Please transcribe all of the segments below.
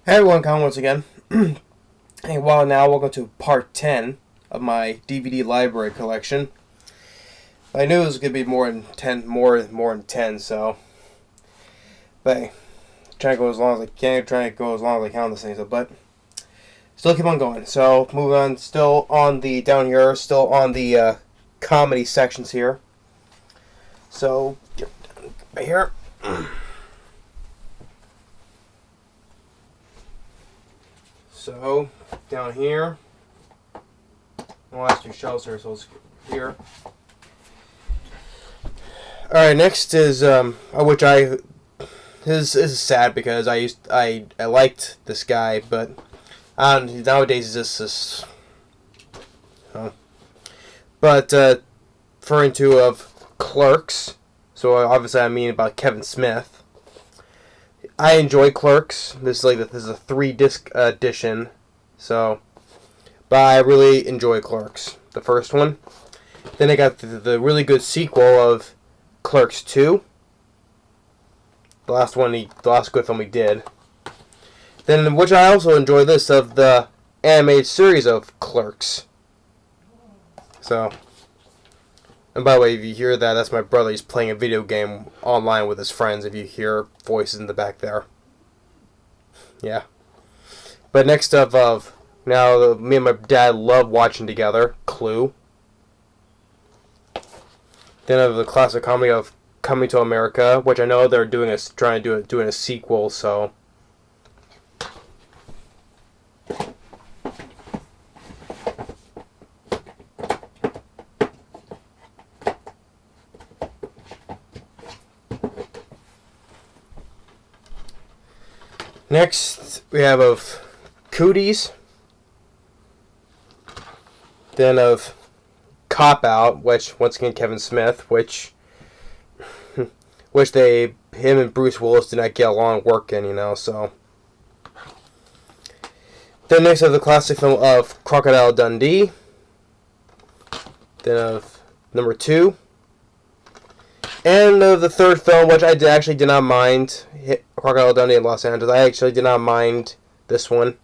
Hey everyone, Colin once again. Hey, welcome to part 10 of my DVD library collection. I knew it was going to be more than 10, more than 10, so... But hey, trying to go as long as I can, trying to go as long as I can on this thing, but... Still keep on going. So, moving on, still on the, down here, still on the comedy sections here. So, right here. So, down here, the last two shelves here, so let's get here. Alright, next is, which I, this is sad because I liked this guy, but nowadays he's just this, but, referring to of Clerks, so obviously I mean about Kevin Smith. I enjoy Clerks. This is a 3-disc edition, so, but I really enjoy Clerks, the first one. Then I got the really good sequel of Clerks 2, the last good film he did. Then, which I also enjoy this of the animated series of Clerks. So, and by the way, if you hear that, that's my brother. He's playing a video game online with his friends. If you hear voices in the back there, yeah. But next up, now me and my dad love watching together Clue. Then of the classic comedy of Coming to America, which I know they're doing doing a sequel. So. Next, we have of Cooties. Then of Cop Out, which once again Kevin Smith, which him and Bruce Willis did not get along working, so. Then next of the classic film of Crocodile Dundee. Then of number 2. And the third film, which I actually did not mind, Crocodile Dundee in Los Angeles. I actually did not mind this one.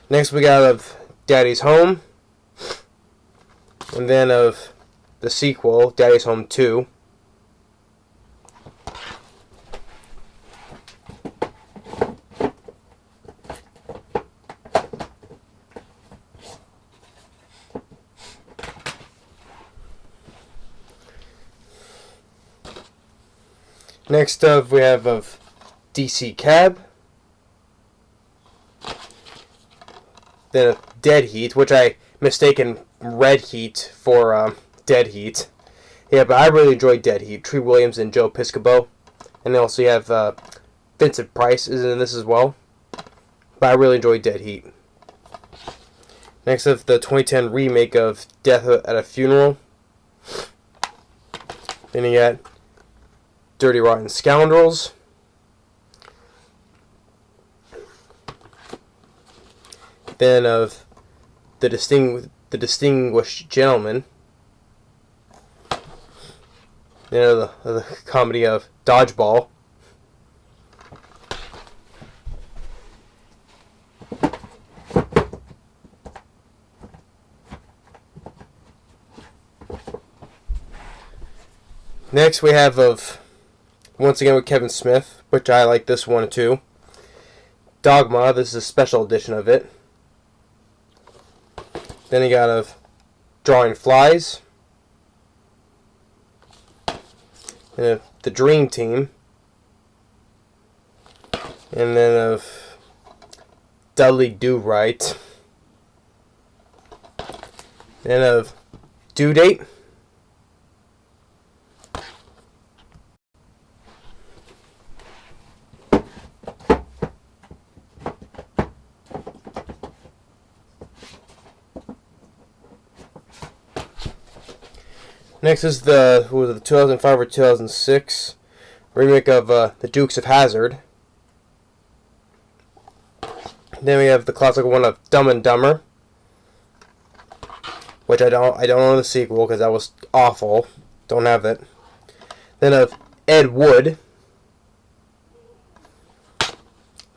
Next we got of Daddy's Home. And then of the sequel, Daddy's Home 2. Next up, we have of DC Cab. Then of Dead Heat, which I mistaken Red Heat for Dead Heat. Yeah, but I really enjoyed Dead Heat. Tree Williams and Joe Piscopo. And then also you have Vincent Price is in this as well. But I really enjoyed Dead Heat. Next up, the 2010 remake of Death at a Funeral. Then you got Dirty Rotten Scoundrels. Then of the Distinguished Gentleman. Then of the comedy of Dodgeball. Next we have of, once again with Kevin Smith, which I like this one too, Dogma. This is a special edition of it. Then you got of Drawing Flies. And the Dream Team. And then of Dudley Do Right. Then of Due Date. Next is the 2005 or 2006 remake of The Dukes of Hazzard. Then we have the classic one of Dumb and Dumber, which I don't own the sequel because that was awful. Don't have it. Then of Ed Wood.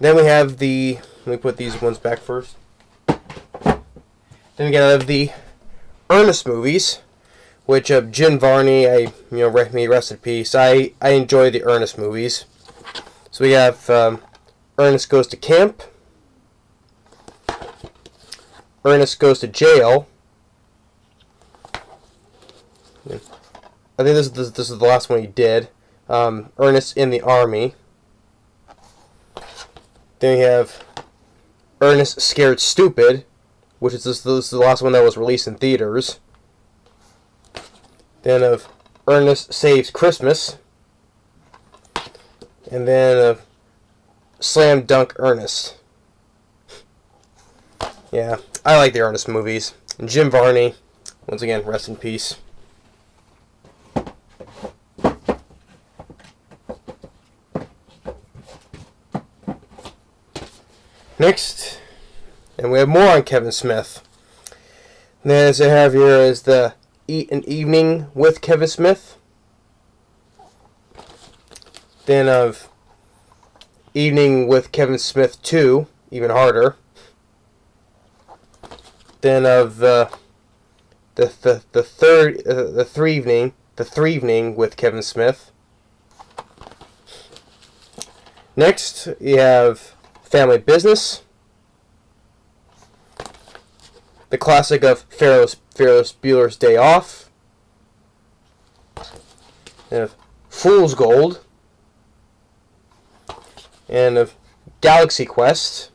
Then we have the. Let me put these ones back first. Then we have the Ernest movies, which Jim Varney, may rest in peace. I enjoy the Ernest movies. So we have Ernest Goes to Camp, Ernest Goes to Jail. I think this is the last one he did. Ernest in the Army. Then we have Ernest Scared Stupid, which is this is the last one that was released in theaters. Then of Ernest Saves Christmas. And then of Slam Dunk Ernest. Yeah, I like the Ernest movies. And Jim Varney, once again, rest in peace. Next, and we have more on Kevin Smith. And then as I have here is the An Evening with Kevin Smith. Then of Evening with Kevin Smith 2, even harder. Then of the three evening with Kevin Smith. Next, you have Family Business, the classic of Ferris Bueller's Day Off, and of Fool's Gold, and of Galaxy Quest.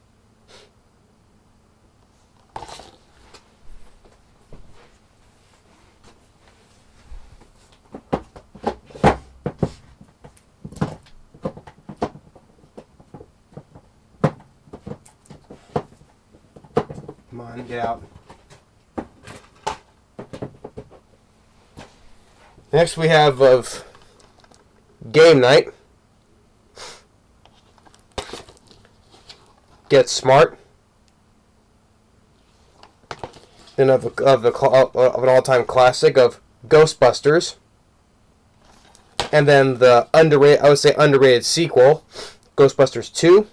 Come on, get out. Next we have of Game Night, Get Smart, then of an all-time classic of Ghostbusters, and then the underrated sequel, Ghostbusters 2.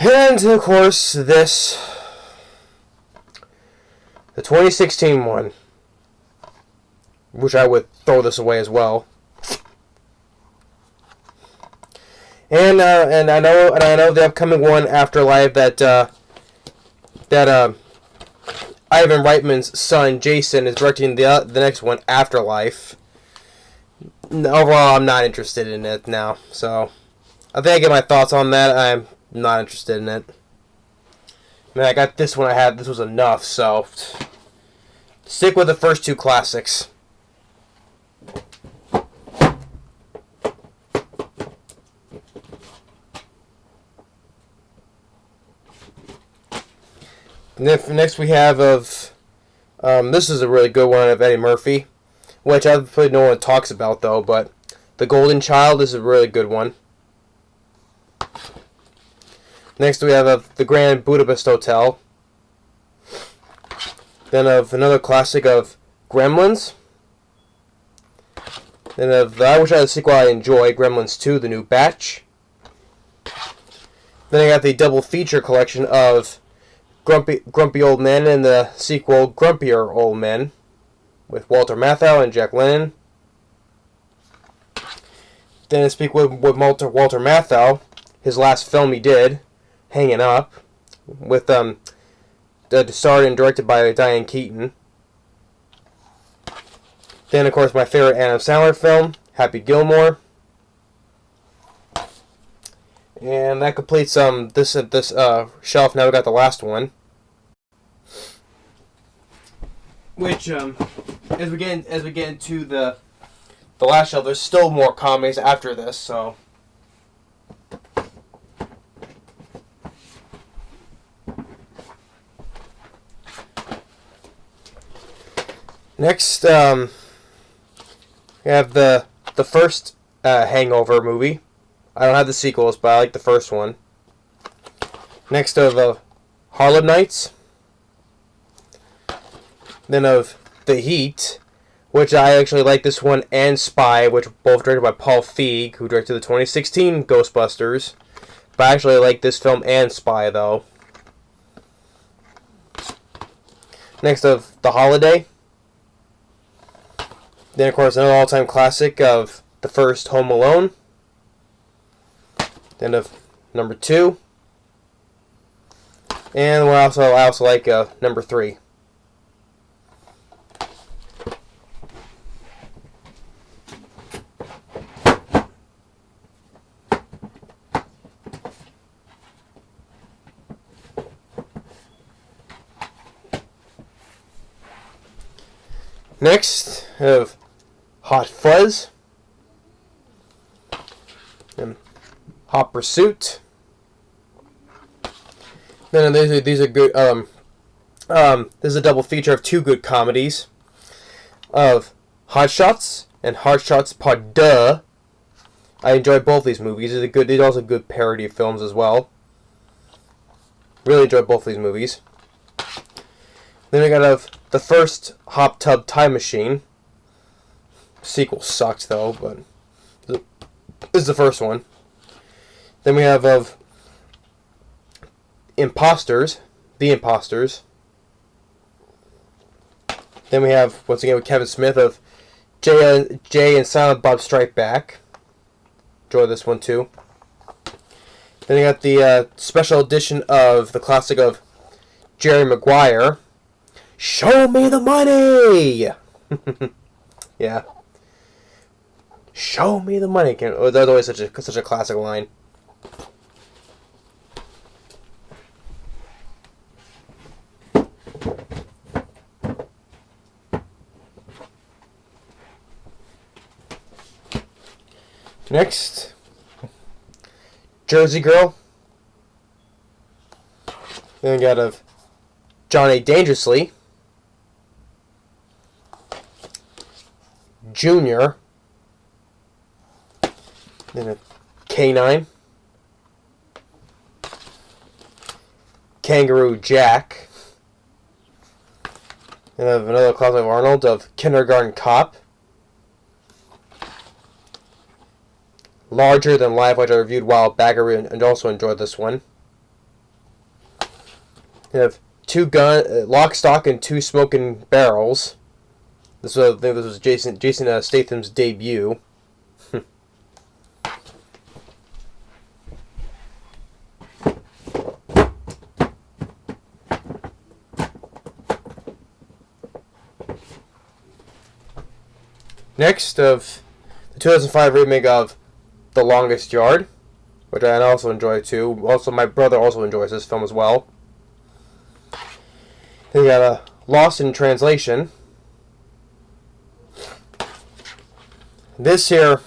And, of course, the 2016 one, which I would throw this away as well. And I know the upcoming one, Afterlife, that Ivan Reitman's son Jason is directing the next one, Afterlife. Overall, I'm not interested in it now, so I think I get my thoughts on that. I'm not interested in it. I mean, I got this one. This was enough. So stick with the first two classics. Next we have of this is a really good one of Eddie Murphy, which I probably no one talks about though. But The Golden Child is a really good one. Next we have The Grand Budapest Hotel. Then of another classic of Gremlins. Then of I wish I had a sequel I enjoy, Gremlins 2, The New Batch. Then I got the double feature collection of Grumpy Old Men and the sequel Grumpier Old Men with Walter Matthau and Jack Lemmon. Then I speak with Walter Matthau, his last film he did, Hanging Up, with starred and directed by Diane Keaton. Then, of course, my favorite Adam Sandler film, Happy Gilmore. And that completes this shelf. Now we got the last one, which as we get into the last shelf, there's still more comics after this. So. Next, we have the first Hangover movie. I don't have the sequels, but I like the first one. Next of Harlem Nights. Then of The Heat, which I actually like this one, and Spy, which were both directed by Paul Feig, who directed the 2016 Ghostbusters. But I actually like this film and Spy, though. Next of The Holiday. Then, of course, another all-time classic of the first Home Alone. Then of number 2. And I also like number 3. Next, I have Hot Fuzz, and Hot Pursuit. Then these are good. This is a double feature of 2 good comedies, of Hot Shots and Hot Shots Part Deux. I enjoy both these movies. These are also good parody films as well. Really enjoy both these movies. Then we got the first Hot Tub Time Machine. Sequel sucked though, but this is the first one. Then we have of Imposters, The Imposters. Then we have, once again with Kevin Smith, of Jay and Silent Bob Strike Back. Enjoy this one too. Then you got the special edition of the classic of Jerry Maguire. Show me the money! Yeah. Show me the money. That's always such a classic line. Next, Jersey Girl. Then we got of Johnny Dangerously. Junior. Then a K9. Kangaroo Jack. And I have another classic of Arnold of Kindergarten Cop. Larger Than Life, which I reviewed a while back and also enjoyed this one. We have Lock, Stock, and Two Smoking Barrels. I think this was Jason Statham's debut. Next, of the 2005 remake of The Longest Yard, which I also enjoy too. Also, my brother also enjoys this film as well. Then we got Lost in Translation. This here,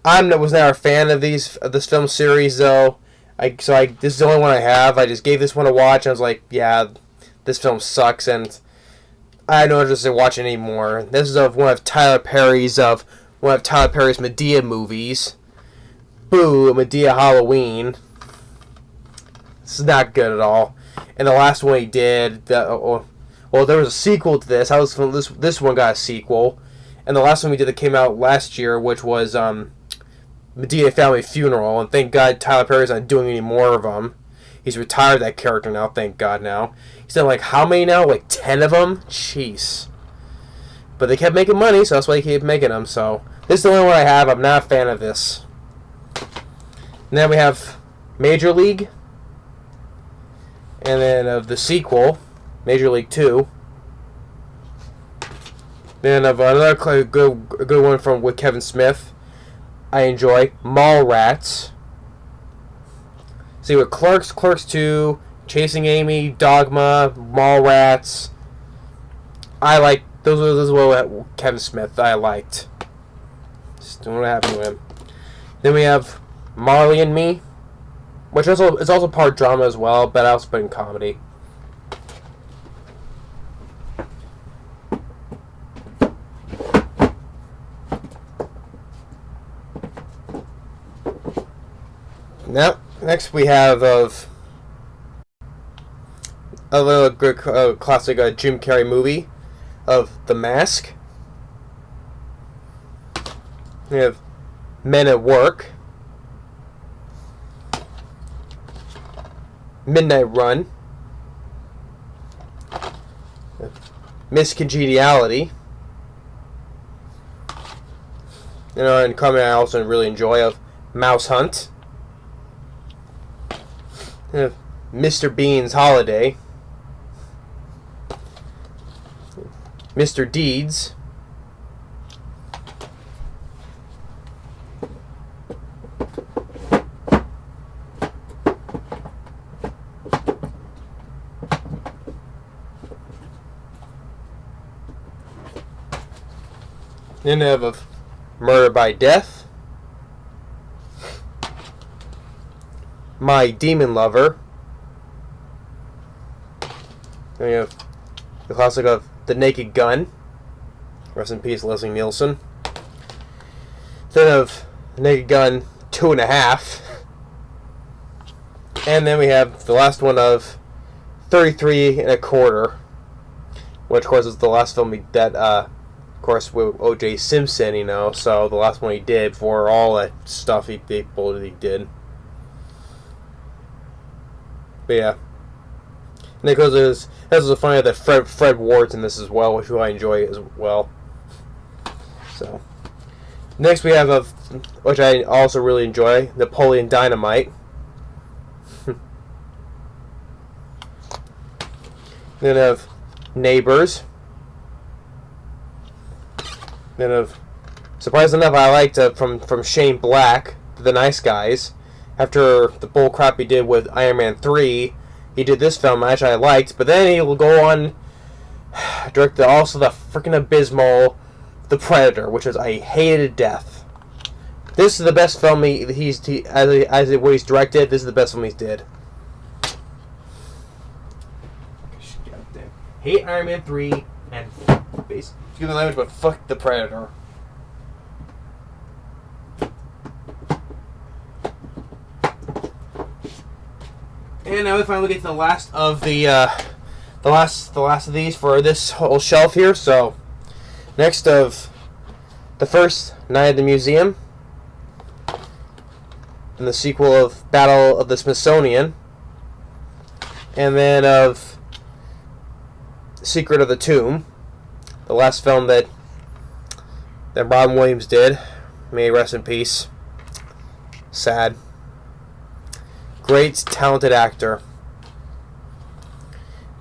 was never a fan of this film series though. This is the only one I have. I just gave this one a watch. And I was like, yeah, this film sucks, and I don't interest in watching anymore. This is one of Tyler Perry's Madea movies. Boo, Madea Halloween. This is not good at all. And the last one he did, there was a sequel to this. This one got a sequel. And the last one we did that came out last year, which was Madea Family Funeral. And thank God Tyler Perry's not doing any more of them. He's retired that character now, thank God now. He's done like how many now? Like 10 of them? Jeez. But they kept making money, so that's why they keep making them. So this is the only one I have. I'm not a fan of this. And then we have Major League. And then of the sequel, Major League 2. Then of another good one with Kevin Smith, I enjoy Mallrats. See, with Clerks 2, Chasing Amy, Dogma, Mallrats. I like those are what Kevin Smith I liked. Just don't know what happened to him. Then we have Marley and Me, which is also part drama as well, but I also put in comedy. Now, next we have a little good classic Jim Carrey movie of The Mask. We have Men at Work, Midnight Run, Miss Congeniality. And comedy I also really enjoy of Mouse Hunt, Mr. Bean's Holiday, Mr. Deeds, then I have a Murder by Death, My Demon Lover. Then we have the classic of The Naked Gun. Rest in peace, Leslie Nielsen. Then of The Naked Gun 2.5. And then we have the last one of 33 1/4, which of course is the last film that of course with O.J. Simpson, so the last one he did before all that stuff he did. But yeah. And it goes as a funny that Fred Ward's in this as well, which I enjoy as well. So next we have which I also really enjoy, Napoleon Dynamite. Then have Neighbors. Then surprisingly enough, I liked from Shane Black, The Nice Guys. After the bull crap he did with Iron Man 3, he did this film, which I liked. But then he will go on direct also the freaking abysmal The Predator, which I hated to death. This is the best film what he's directed. This is the best film he's did. Hate Iron Man 3 and excuse the language, but fuck The Predator. And now we finally get to the last of the last of these for this whole shelf here. So next of the first Night at the Museum, and the sequel of Battle of the Smithsonian, and then of Secret of the Tomb, the last film that Robin Williams did. May he rest in peace. Sad. Great, talented actor.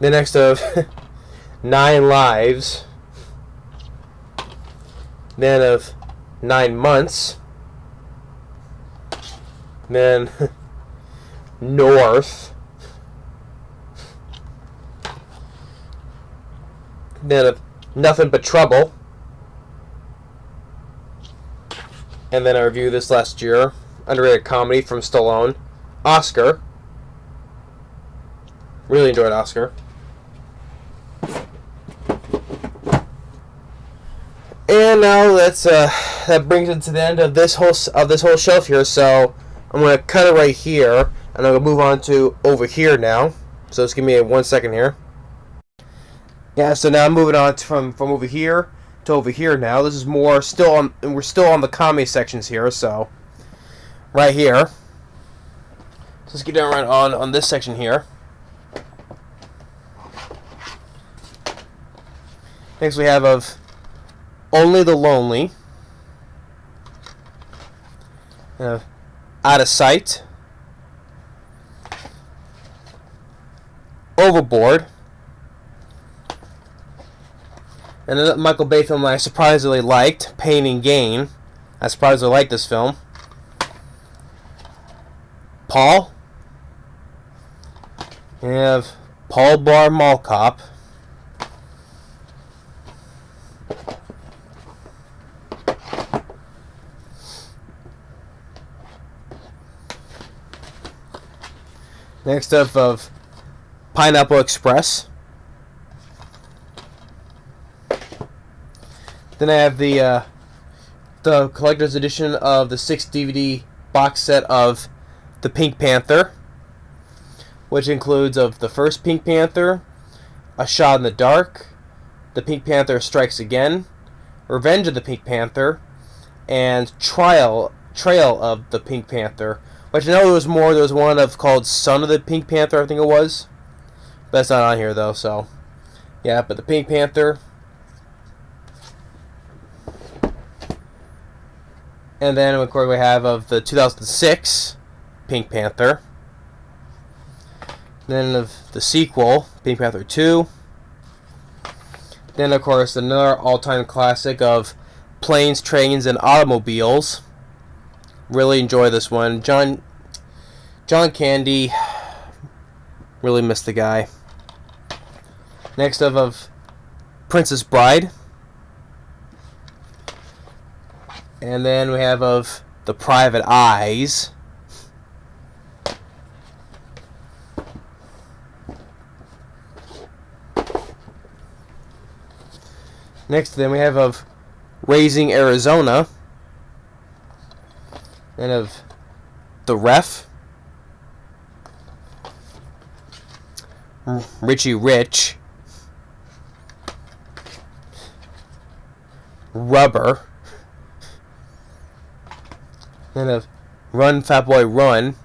The next of 9 Lives. Then of 9 Months. Then North. Then of Nothing But Trouble. And then I reviewed this last year, underrated comedy from Stallone, Oscar. Really enjoyed Oscar. And now that brings it to the end of this whole shelf here. So I'm gonna cut it right here, and I'm gonna move on to over here now. So just give me 1 second here. Yeah, so now I'm moving on from over here to over here now. This is more still on, and we're still on the comedy sections here. So right here. So let's get down right on this section here. Next we have of Only the Lonely, Out of Sight, Overboard, and another Michael Bay film that I surprisingly liked, Pain and Gain. I surprisingly liked this film. Paul. We have Paul Blart Mall Cop. Next up of Pineapple Express. Then I have the collector's edition of the 6 DVD box set of the Pink Panther, which includes of the first Pink Panther, A Shot in the Dark, The Pink Panther Strikes Again, Revenge of the Pink Panther, and Trail of the Pink Panther, which I know there was more. There was one called Son of the Pink Panther, I think it was. But that's not on here though. So yeah, but the Pink Panther. And then, of course, we have of the 2006 Pink Panther. Then of the sequel, Pink Panther 2. Then, of course, another all-time classic of Planes, Trains, and Automobiles. Really enjoy this one. John Candy. Really missed the guy. Next of Princess Bride. And then we have of The Private Eyes. Next then we have of Raising Arizona. And of The Ref. Richie Rich. Rubber. Then of Run, Fat Boy, Run.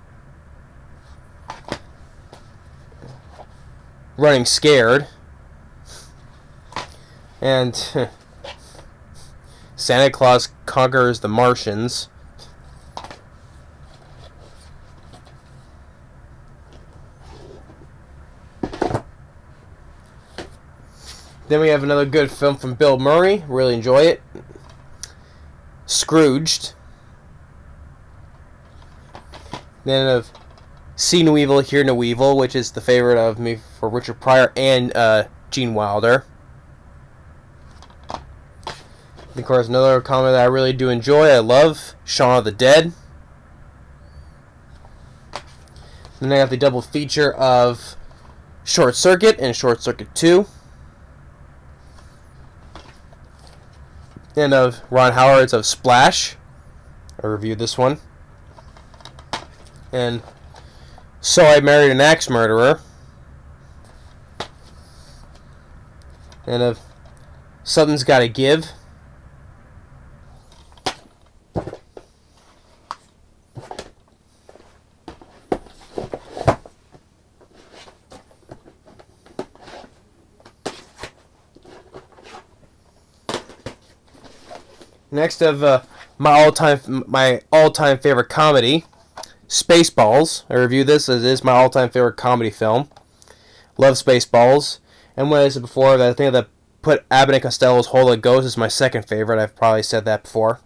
Running Scared. And Santa Claus Conquers the Martians. Then we have another good film from Bill Murray. Really enjoy it. Scrooged. Then of See No Evil, Hear No Evil, which is the favorite of me for Richard Pryor and Gene Wilder. And of course, another comedy that I really do enjoy. I love Shaun of the Dead. Then I got the double feature of Short Circuit and Short Circuit 2. And of Ron Howard's of Splash. I reviewed this one. And So I Married an Axe Murderer. And of Something's Gotta Give. Next of my all-time favorite comedy, Spaceballs. I reviewed this as it is my all-time favorite comedy film. Love Spaceballs. And when I said before, I think that put Abbott and Costello's Hold That Ghost as my second favorite. I've probably said that before.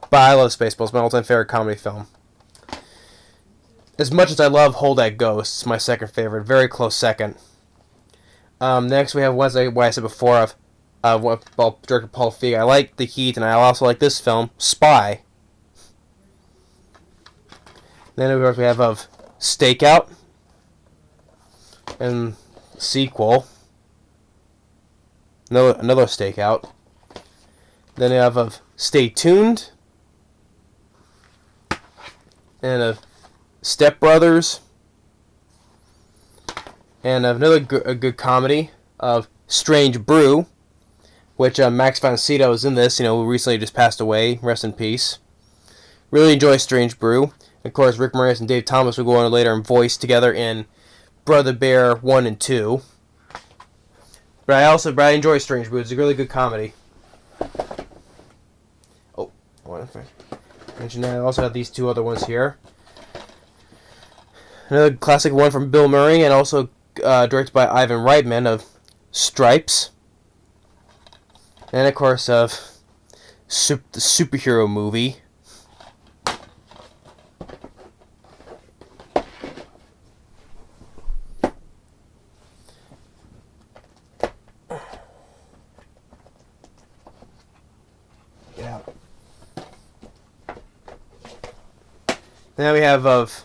But I love Spaceballs, my all-time favorite comedy film. As much as I love Hold That Ghost, it's my second favorite. Very close second. Next we have what I said before of director Paul Feig. I like The Heat, and I also like this film, Spy. Then of course we have of Stakeout and sequel. Another Stakeout. Then we have of Stay Tuned and of Step Brothers and of another good comedy of Strange Brew, which Max von Sydow is in this. Who recently just passed away. Rest in peace. Really enjoy Strange Brew. Of course, Rick Moranis and Dave Thomas will go on later and voice together in Brother Bear 1 and 2. But I enjoy Strange Brew. It's a really good comedy. Oh, I want to mention that. I also have these two other ones here. Another classic one from Bill Murray, and also directed by Ivan Reitman, of Stripes. And of course of the superhero movie. Then we have of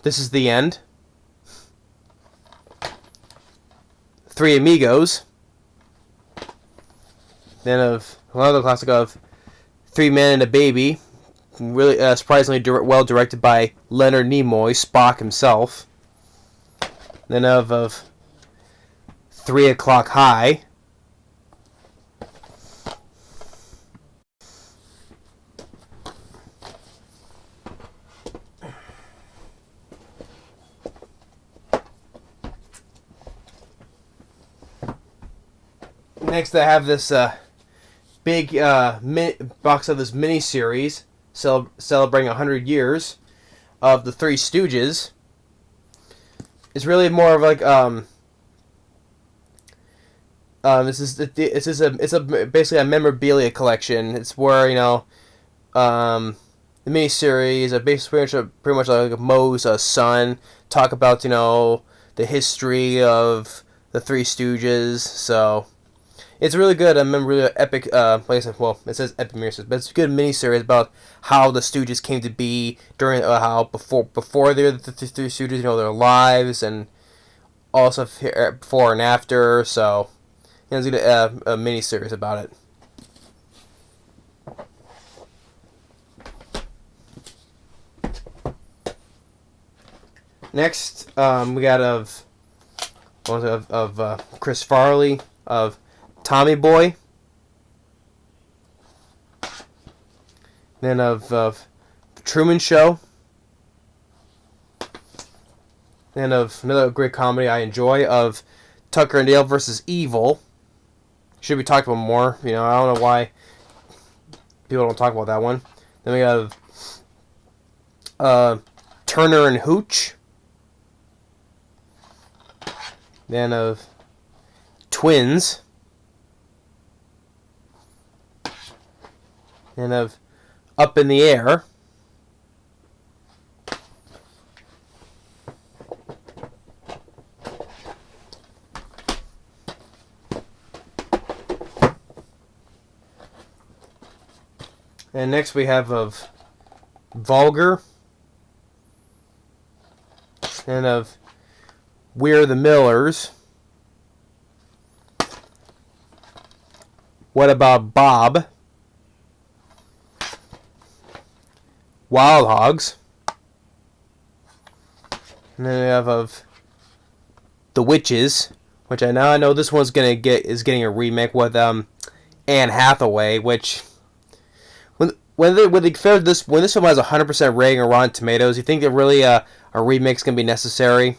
This Is the End. Three Amigos. Then of another classic of Three Men and a Baby. Really surprisingly well directed by Leonard Nimoy, Spock himself. Then of 3 O'Clock High. Next, I have this big box of this mini series celebrating 100 years of the Three Stooges. It's really more of like it's basically a memorabilia collection. It's where the miniseries pretty much like Moe's son talk about the history of the Three Stooges. So it's really good. I remember really epic. Like I said, well, it says epic miniseries, but it's a good miniseries about how the Stooges came to be during how before they're the Three Stooges, their lives and all stuff here before and after. So it's a miniseries about it. Next, we got of Chris Farley of Tommy Boy. Then of Truman Show. Then of another great comedy I enjoy of Tucker and Dale versus Evil. Should be talked about more. I don't know why people don't talk about that one. Then we have Turner and Hooch. Then of Twins. And of Up in the Air. And next we have of Vulgar. And of We're the Millers. What About Bob? Wild Hogs. And then we have of The Witches, which I know this one's getting a remake with Anne Hathaway, which when this film has 100% rating on Rotten Tomatoes, you think that really a remake's gonna be necessary?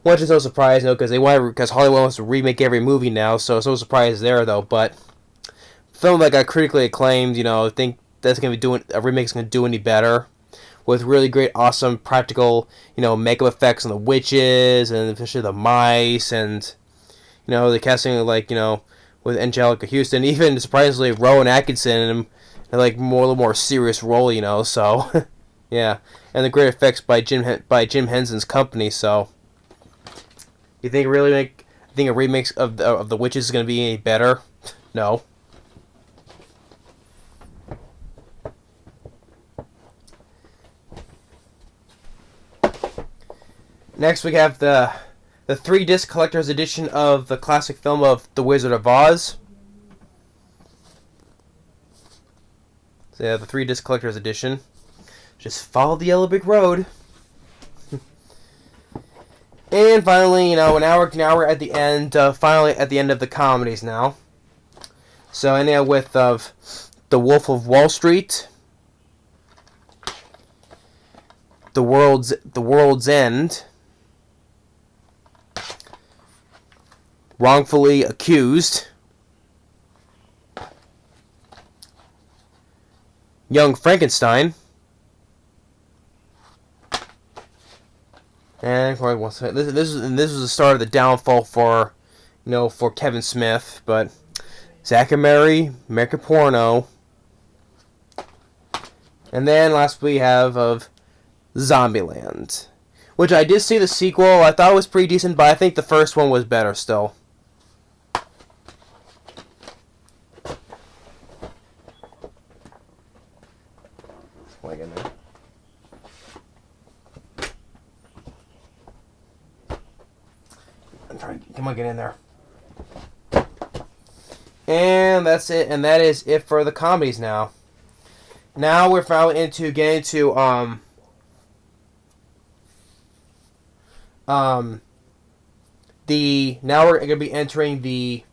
Which is no surprise, because Hollywood wants to remake every movie now, so it's no surprise there though. But film that got critically acclaimed, think that's gonna be a remake's gonna do any better, with really great, awesome, practical, makeup effects on the witches and especially the mice, and the casting with Angelica Houston, even surprisingly Rowan Atkinson and a little more serious role, so yeah, and the great effects by Jim Henson's company. So you think a remake of the Witches is gonna be any better? No. Next we have the 3-disc collector's edition of the classic film of The Wizard of Oz. So yeah, the 3-disc collector's edition. Just follow the yellow brick road. And finally, now we're at the end. Finally, at the end of the comedies now. So anyhow, with The Wolf of Wall Street, The World's End, Wrongfully Accused, Young Frankenstein, and this was the start of the downfall for Kevin Smith, but Zack and Mary, American Porno, and then last we have of Zombieland, which I did see the sequel. I thought it was pretty decent, but I think the first one was better still. Come on, get in there. And that's it. And that is it for the comedies now. Now we're finally getting to now we're going to be entering the...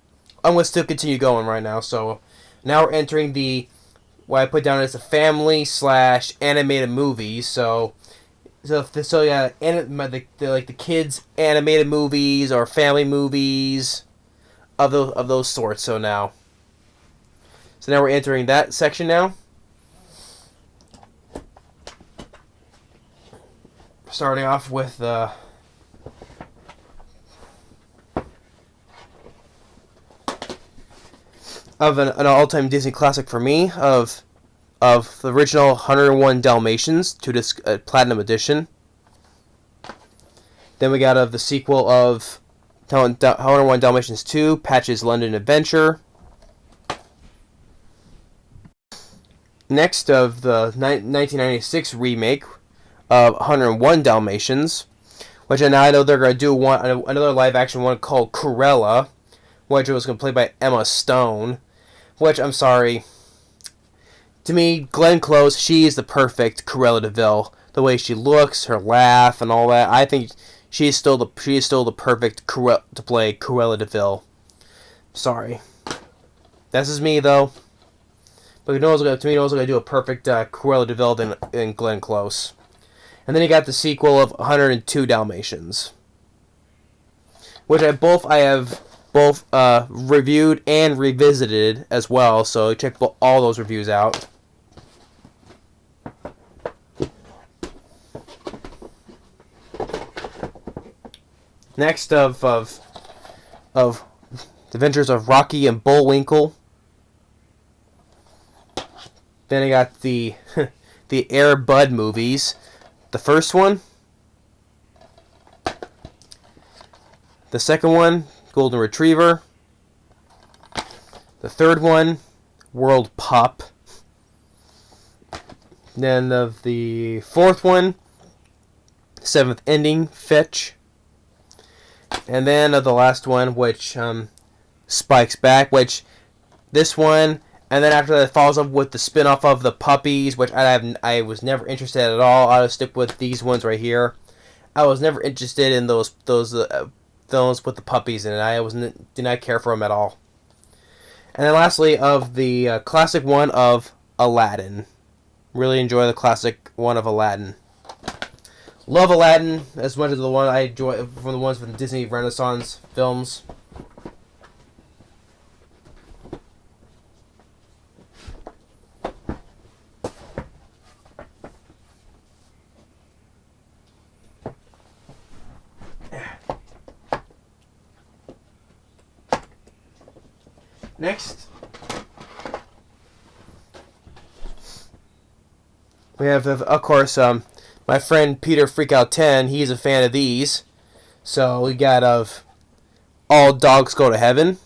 I'm going to still continue going right now. So now we're entering what I put down as the family / animated movies. So yeah, the kids' animated movies or family movies. those sorts. So now we're entering that section now. Starting off with of an all-time Disney classic for me of the original 101 Dalmatians 2-disc Platinum Edition. Then we got of the sequel of 101 Dalmatians 2, Patch's London Adventure. Next of the 1996 remake of 101 Dalmatians, which I know they're going to do another live-action one called Cruella, which was going to be played by Emma Stone. Which, I'm sorry, to me, Glenn Close, she is the perfect Cruella de Vil. The way she looks, her laugh, and all that. I think she is still the perfect to play Cruella de Vil. Sorry, this is me though. But to me, knows going to do a perfect Cruella de Vil than Glenn Close. And then you got the sequel of 102 Dalmatians, which I have both reviewed and revisited as well, so check all those reviews out. Next of The Adventures of Rocky and Bullwinkle. Then I got the the Air Bud movies. The first one, the second one, Golden Retriever. The third one, World Pup. Then the fourth one, Seventh Ending, Fetch. And then the last one, which Spikes Back, which this one, and then after that it follows up with the spin-off of the Puppies, which I was never interested at all. I'll stick with these ones right here. I was never interested in those films with the puppies in it. Did not care for them at all. And then lastly, of the classic one of Aladdin. Really enjoy the classic one of Aladdin. Love Aladdin as much as the one I enjoy from the ones from the Disney Renaissance films. Next, we have, of course, my friend Peter Freakout 10. He's a fan of these. So we got of All Dogs Go to Heaven.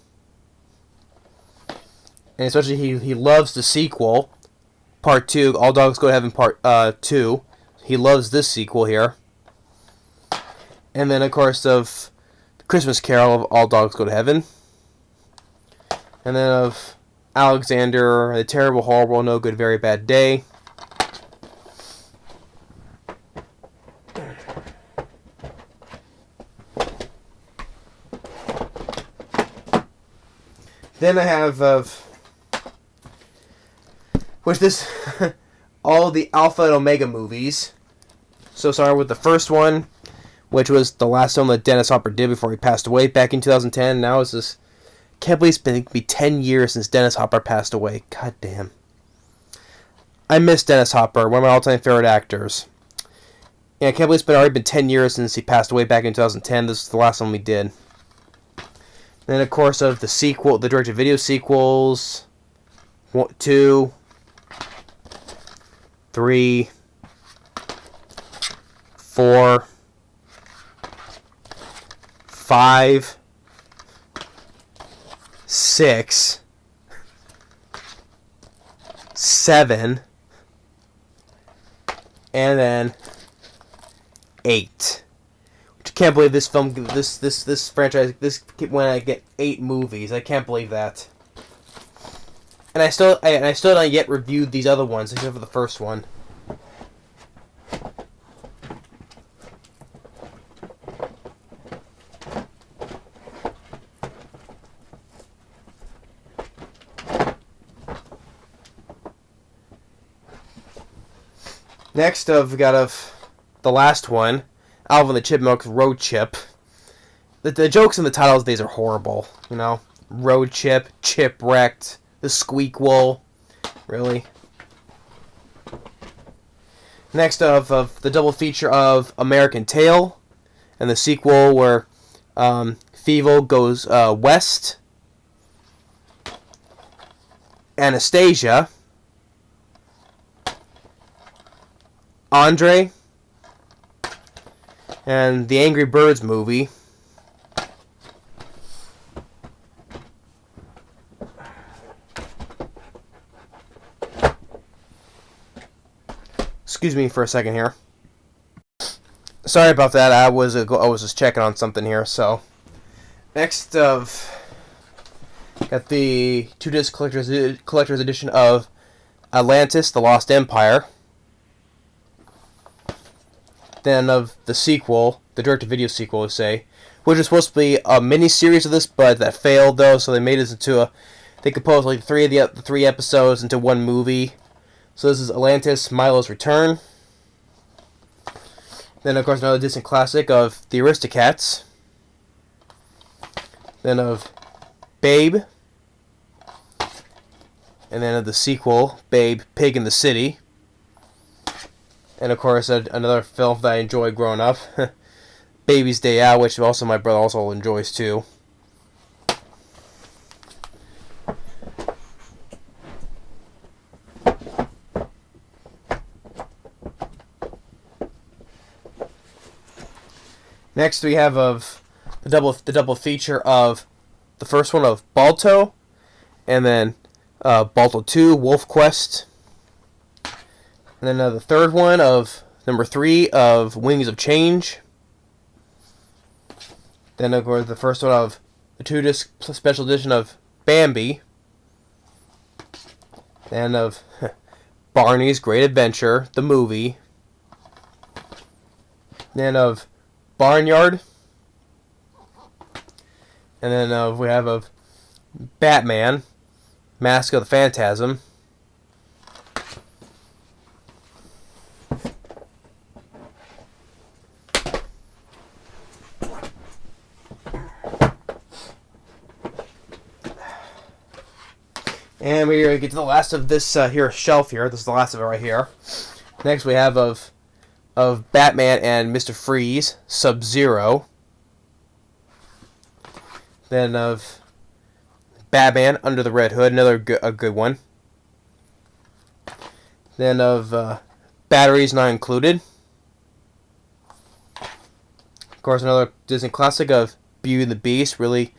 And especially he loves the sequel, Part 2, All Dogs Go to Heaven Part 2. He loves this sequel here. And then, of course, of Christmas Carol of All Dogs Go to Heaven. And then of Alexander, The Terrible, Horrible, No Good, Very Bad Day. Then I have all the Alpha and Omega movies. So sorry with the first one, which was the last film that Dennis Hopper did before he passed away back in 2010. Now it's this. Can't believe it's been 10 years since Dennis Hopper passed away. God damn. I miss Dennis Hopper, one of my all-time favorite actors. Yeah, I can't believe it's already been 10 years since he passed away back in 2010. This is the last one we did. Then, of course, of the sequel, the direct-to-video sequels, 2, 3, 4, 5, 6, 7, and then 8. Which I can't believe this film, this franchise, when I get 8 movies. I can't believe that. And I still don't yet reviewed these other ones except for the first one. Next, we got the last one, Alvin the Chipmunk's Road Chip. The jokes in the titles of these are horrible, you know? Road Chip, Chipwrecked, The Squeakquel. Really? Next of the double feature of American Tail, and the sequel where Fievel goes west. Anastasia. Andre. And the Angry Birds movie. Excuse me for a second here. Sorry about that. I was just checking on something here. So next got the 2-disc collector's edition of Atlantis: The Lost Empire. Then of the sequel, the direct-to-video sequel, would say, which was supposed to be a mini-series of this, but that failed though. So they made it into they composed like the 3 episodes into one movie. So this is Atlantis: Milo's Return. Then, of course, another Disney classic of The Aristocats. Then of Babe. And then of the sequel, Babe, Pig in the City. And, of course, another film that I enjoyed growing up, Baby's Day Out, which also my brother also enjoys, too. Next, we have of the double feature of the first one of Balto, and then Balto 2, Wolf Quest, and then the third one of number 3 of Wings of Change. Then, of course, the first one of the 2-disc special edition of Bambi, and of Barney's Great Adventure, the movie. Then of Barnyard, and then we have of Batman, Mask of the Phantasm, and we're going to get to the last of this here shelf here. This is the last of it right here. Next we have of Batman and Mr. Freeze, Sub-Zero. Then of Batman, Under the Red Hood, another a good one. Then of Batteries Not Included. Of course, another Disney classic of Beauty and the Beast. Really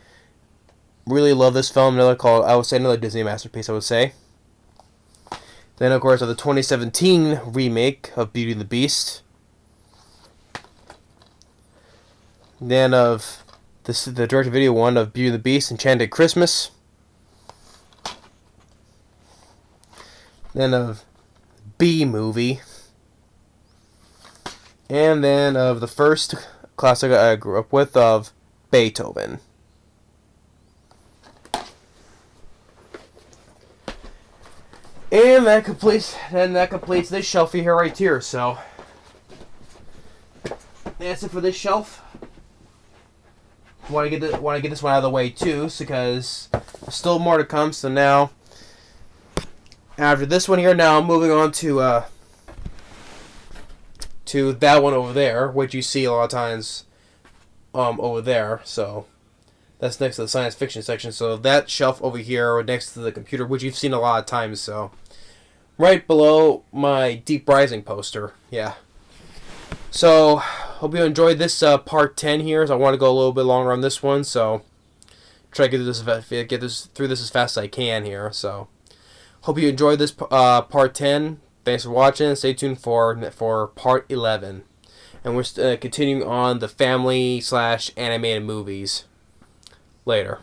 love this film. Another Disney masterpiece, I would say. Then, of course, of the 2017 remake of Beauty and the Beast. Then of the direct-to-video one of Beauty and the Beast, Enchanted Christmas. Then of Bee Movie. And then of the first classic I grew up with of Beethoven. And that completes this shelf here right here. So that's it for this shelf. Want to get this one out of the way too, because there's still more to come. So now, after this one here, now I'm moving on to that one over there, which you see a lot of times over there. So that's next to the science fiction section. So that shelf over here, next to the computer, which you've seen a lot of times. So right below my Deep Rising poster. Yeah. So hope you enjoyed this part 10 here. So I want to go a little bit longer on this one. So try to get this through this as fast as I can here. So hope you enjoyed this part 10. Thanks for watching. Stay tuned for part 11. And we're continuing on the family / animated movies later.